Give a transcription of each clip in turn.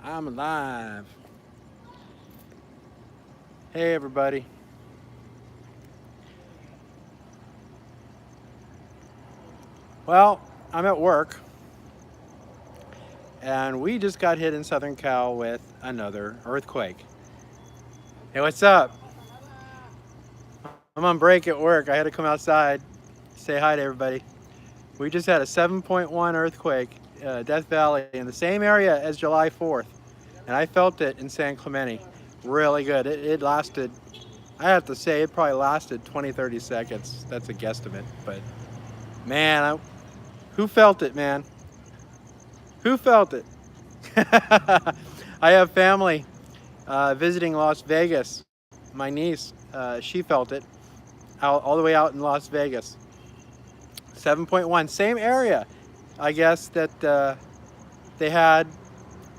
I'm alive. Hey, everybody. Well, I'm at work, and we just got hit in Southern Cal with another earthquake. Hey, what's up? I'm on break at work. I had to come outside, say hi to everybody. We just had a 7.1 earthquake, Death Valley, in the same area as July 4th, and I felt it in San Clemente. Really good. It lasted, I have to say, it probably lasted 20, 30 seconds. That's a guesstimate, but man, who felt it, man? Who felt it? I have family visiting Las Vegas. My niece, she felt it all the way out in Las Vegas. 7.1, same area, I guess, that they had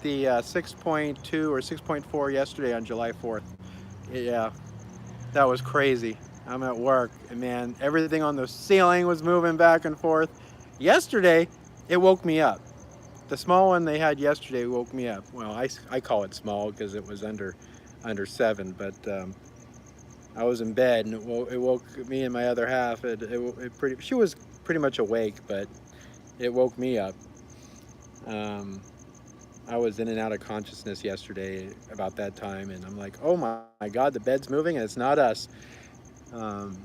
the 6.2 or 6.4 yesterday on July 4th. Yeah, that was crazy. I'm at work, and man, everything on the ceiling was moving back and forth. Yesterday, it woke me up. The small one they had yesterday woke me up. Well, I call it small because it was under 7, but I was in bed and it woke me and my other half. She was pretty much awake, but it woke me up. Um, I was in and out of consciousness yesterday about that time, and I'm like, oh my God, the bed's moving and it's not us. Um,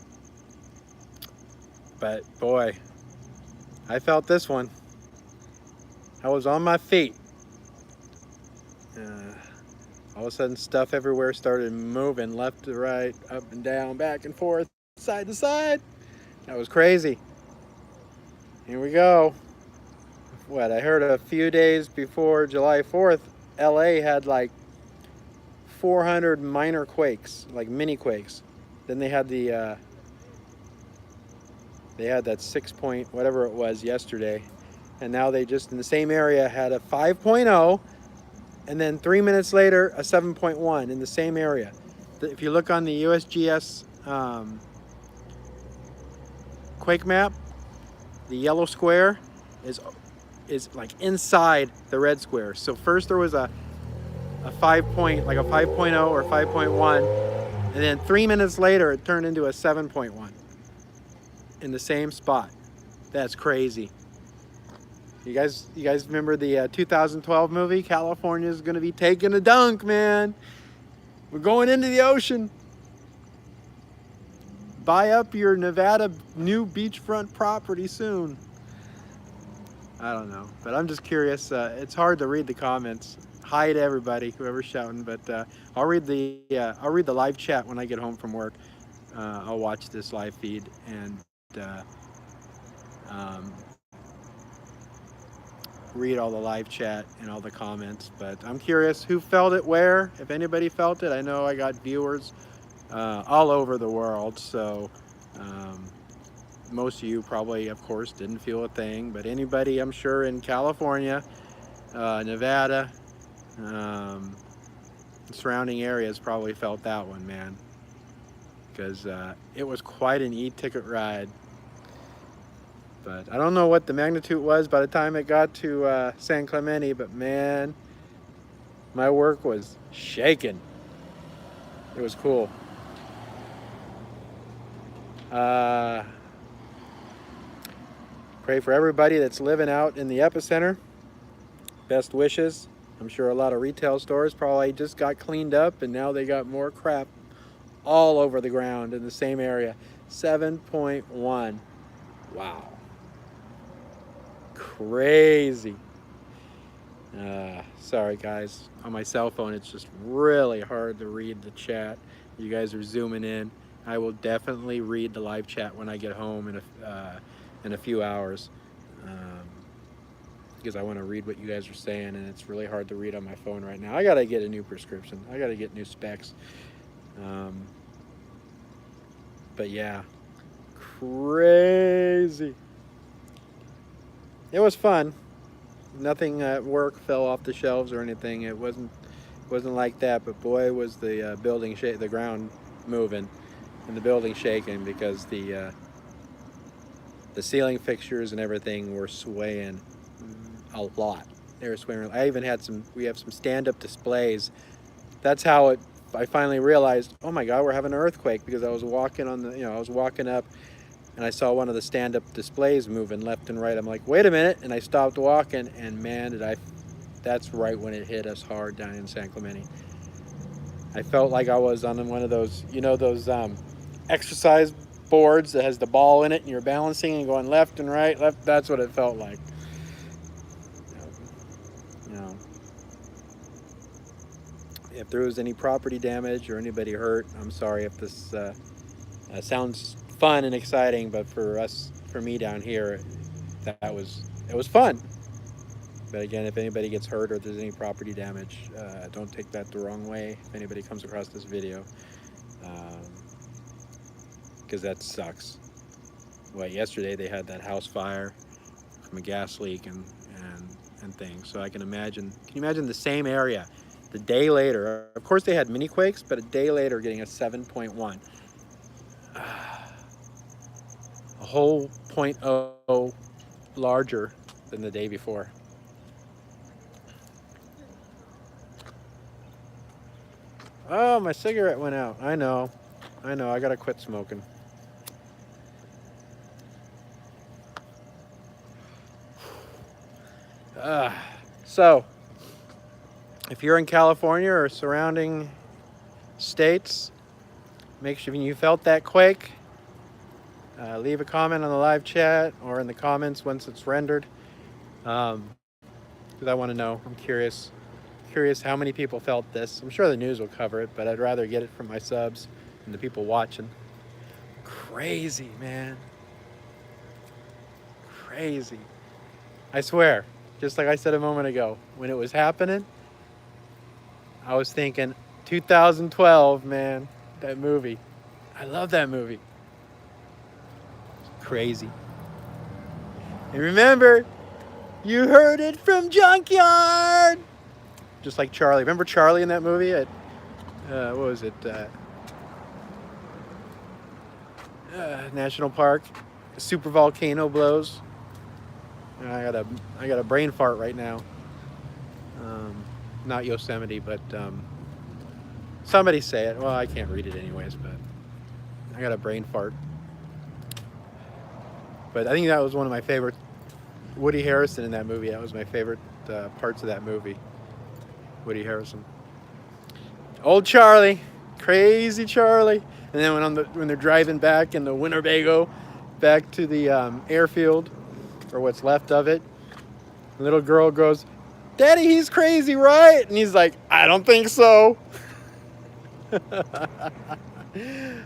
but boy, I felt this one. I was on my feet. Uh, all of a sudden, stuff everywhere started moving left to right, up and down, back and forth, side to side. That was crazy. Here we go. What, I heard a few days before July 4th, LA had like 400 minor quakes, like mini quakes. Then they had that 6 point whatever it was yesterday. And now they just in the same area had a 5.0, and then 3 minutes later a 7.1 in the same area. If you look on the USGS quake map, the yellow square is like inside the red square. So first there was a 5.0 or 5.1, and then 3 minutes later it turned into a 7.1 in the same spot. That's crazy. You guys remember the 2012 movie California's gonna be taking a dunk, man? We're going into the ocean. Buy up your Nevada new beachfront property soon. I don't know, but I'm just curious. It's hard to read the comments. Hi to everybody, whoever's shouting. But I'll read the live chat when I get home from work. I'll watch this live feed and um, read all the live chat and all the comments. But I'm curious who felt it where. If anybody felt it, I know I got viewers all over the world. So um, most of you probably, of course, didn't feel a thing. But anybody, I'm sure, in California, Nevada, um, surrounding areas probably felt that one, man, because it was quite an e-ticket ride. But I don't know what the magnitude was by the time it got to San Clemente, but man, my work was shaking. It was cool. Uh, Pray for everybody that's living out in the epicenter. Best wishes. I'm sure a lot of retail stores probably just got cleaned up and now they got more crap all over the ground in the same area. 7.1. Wow. Crazy. Sorry, guys. On my cell phone, it's just really hard to read the chat. You guys are zooming in. I will definitely read the live chat when I get home in a few hours. Um, because I want to read what you guys are saying, and it's really hard to read on my phone right now. I got to get a new prescription. I got to get new specs. Um, but yeah, crazy. It was fun. Nothing at work fell off the shelves or anything. It wasn't like that. But boy, was the the ground moving, and the building shaking because the ceiling fixtures and everything were swaying a lot. They were swimming. I even had we have some stand-up displays. That's how I finally realized, oh my God, we're having an earthquake, because I was walking I was walking up and I saw one of the stand-up displays moving left and right. I'm like, wait a minute. And I stopped walking, and man, that's right when it hit us hard down in San Clemente. I felt like I was on one of those, those exercise boards that has the ball in it and you're balancing and going left and right, left. That's what it felt like. You know, if there was any property damage or anybody hurt, I'm sorry if this sounds fun and exciting, but for me down here, it was fun. But again, if anybody gets hurt or there's any property damage, don't take that the wrong way if anybody comes across this video, because that sucks. Well, yesterday they had that house fire from a gas leak and things. So I can imagine. Can you imagine the same area, the day later? Of course they had mini quakes, but a day later getting a 7.1, a whole 0.0 larger than the day before. Oh, my cigarette went out. I know. I gotta quit smoking. So, if you're in California or surrounding states, make sure you felt that quake. Leave a comment on the live chat or in the comments once it's rendered, because I want to know. I'm curious how many people felt this. I'm sure the news will cover it, but I'd rather get it from my subs and the people watching. Crazy, man. Crazy. I swear, just like I said a moment ago, when it was happening, I was thinking 2012, man, that movie. I love that movie. It's crazy. And remember, you heard it from Junkyard! Just like Charlie. Remember Charlie in that movie at, what was it? National Park. A super volcano blows. I got a brain fart right now. Not Yosemite, but somebody say it. Well, I can't read it anyways, but I got a brain fart. But I think that was one of my favorite. Woody Harrelson in that movie. That was my favorite parts of that movie. Woody Harrelson. Old Charlie, crazy Charlie. And then when they're driving back in the Winnebago, back to the airfield, or what's left of it, the little girl goes, "Daddy, he's crazy, right?" And he's like, "I don't think so."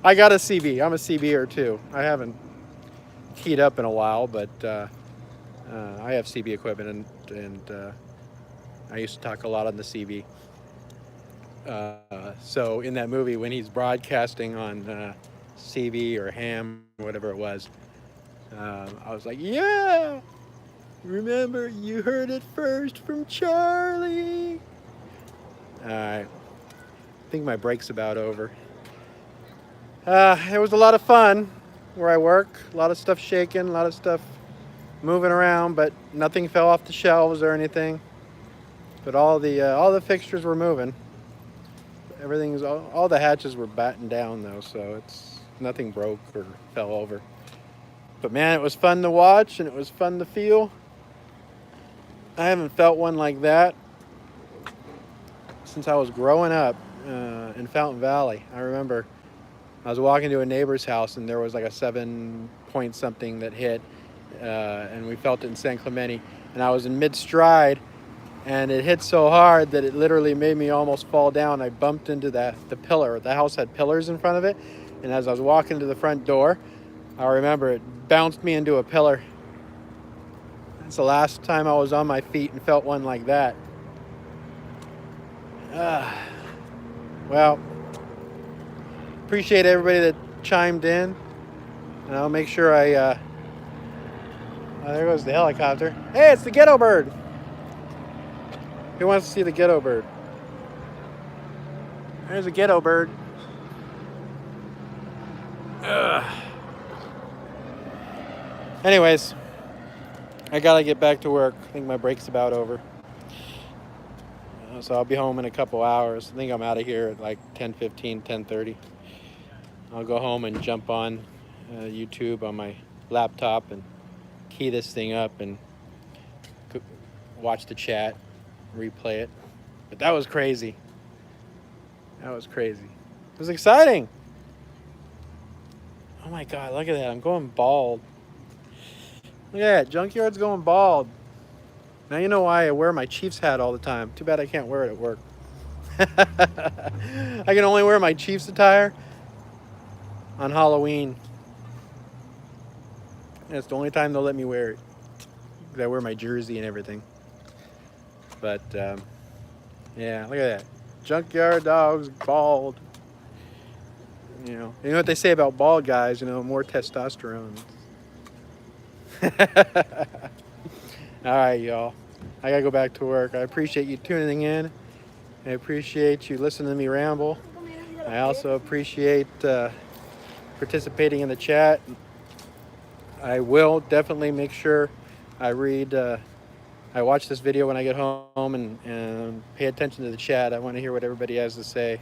I got a CB. I'm a CBer too. I haven't keyed up in a while, but I have CB equipment, and I used to talk a lot on the CB. So in that movie, when he's broadcasting on CB or ham, whatever it was, I was like, yeah, remember, you heard it first from Charlie. All right, I think my break's about over. It was a lot of fun where I work, a lot of stuff shaking, a lot of stuff moving around, but nothing fell off the shelves or anything. But all the fixtures were moving. All the hatches were battened down though, so nothing broke or fell over. But man, it was fun to watch and it was fun to feel. I haven't felt one like that since I was growing up in Fountain Valley. I remember I was walking to a neighbor's house and there was like a 7-point something that hit, and we felt it in San Clemente. And I was in mid-stride, and it hit so hard that it literally made me almost fall down. I bumped into the pillar. The house had pillars in front of it, and as I was walking to the front door, I remember it bounced me into a pillar. That's the last time I was on my feet and felt one like that. Well, appreciate everybody that chimed in, and I'll make sure oh, there goes the helicopter. Hey, it's the Ghetto Bird. Who wants to see the Ghetto Bird? There's a Ghetto Bird. Anyways, I gotta get back to work. I think my break's about over. So I'll be home in a couple hours. I think I'm out of here at like 10:15, 10:30. I'll go home and jump on YouTube on my laptop and key this thing up and watch the chat, replay it. But that was crazy. That was crazy. It was exciting. Oh my God, look at that. I'm going bald. Look at that. Junkyard's going bald. Now you know why I wear my Chiefs hat all the time. Too bad I can't wear it at work. I can only wear my Chiefs attire on Halloween. That's the only time they'll let me wear it. Because I wear my jersey and everything. But, yeah, look at that. Junkyard Dog's bald. You know what they say about bald guys, more testosterone. All right, y'all. I gotta go back to work. I appreciate you tuning in. I appreciate you listening to me ramble. I also appreciate participating in the chat. I will definitely make sure I watch this video when I get home and pay attention to the chat. I want to hear what everybody has to say.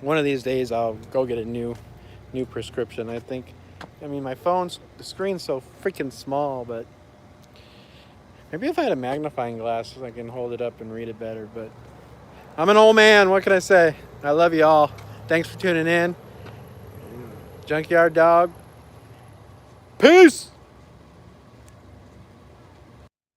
One of these days I'll go get a new prescription. My the screen's so freaking small, but maybe if I had a magnifying glass I can hold it up and read it better. But I'm an old man, what can I say? I love you all. Thanks for tuning in. Junkyard Dog. Peace!